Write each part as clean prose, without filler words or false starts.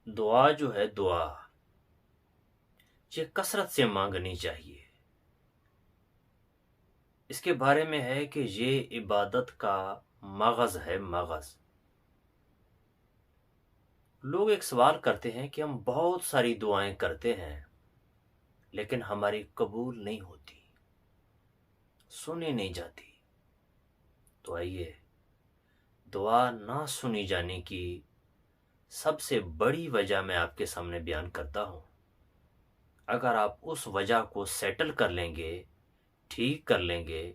دعا جو ہے دعا یہ کثرت سے مانگنی چاہیے۔ اس کے بارے میں ہے کہ یہ عبادت کا مغز ہے، مغز۔ لوگ ایک سوال کرتے ہیں کہ ہم بہت ساری دعائیں کرتے ہیں لیکن ہماری قبول نہیں ہوتی، سنی نہیں جاتی۔ تو آئیے دعا نہ سنی جانے کی سب سے بڑی وجہ میں آپ کے سامنے بیان کرتا ہوں۔ اگر آپ اس وجہ کو سیٹل کر لیں گے، ٹھیک کر لیں گے،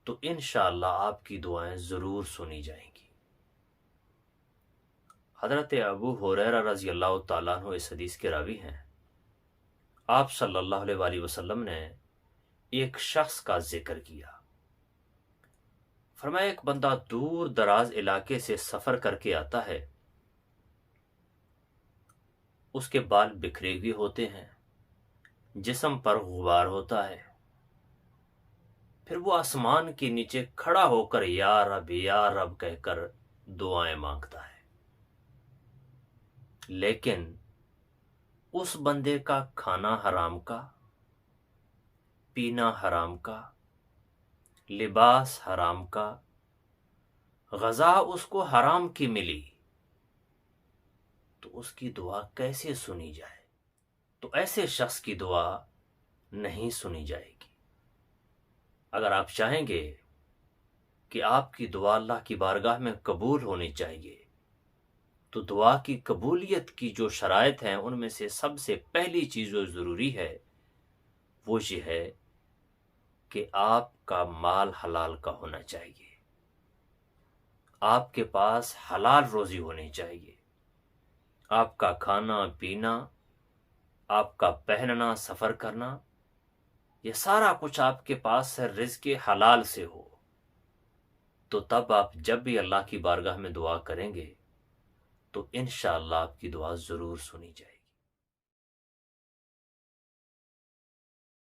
تو انشاءاللہ آپ کی دعائیں ضرور سنی جائیں گی۔ حضرت ابو ہریرہ رضی اللہ تعالیٰ عنہ اس حدیث کے راوی ہیں۔ آپ صلی اللہ علیہ وآلہ وسلم نے ایک شخص کا ذکر کیا۔ فرمایا ایک بندہ دور دراز علاقے سے سفر کر کے آتا ہے، اس کے بال بکھرے ہوئے ہوتے ہیں، جسم پر غبار ہوتا ہے، پھر وہ آسمان کے نیچے کھڑا ہو کر یا رب کہہ کر دعائیں مانگتا ہے۔ لیکن اس بندے کا کھانا حرام کا، پینا حرام کا، لباس حرام کا، غذا اس کو حرام کی ملی، تو اس کی دعا کیسے سنی جائے؟ تو ایسے شخص کی دعا نہیں سنی جائے گی۔ اگر آپ چاہیں گے کہ آپ کی دعا اللہ کی بارگاہ میں قبول ہونی چاہیے، تو دعا کی قبولیت کی جو شرائط ہیں ان میں سے سب سے پہلی چیز جو ضروری ہے وہ یہ ہے کہ آپ کا مال حلال کا ہونا چاہیے، آپ کے پاس حلال روزی ہونی چاہیے، آپ کا کھانا پینا، آپ کا پہننا، سفر کرنا، یہ سارا کچھ آپ کے پاس سے رزق حلال سے ہو، تو تب آپ جب بھی اللہ کی بارگاہ میں دعا کریں گے تو انشاءاللہ آپ کی دعا ضرور سنی جائے گی۔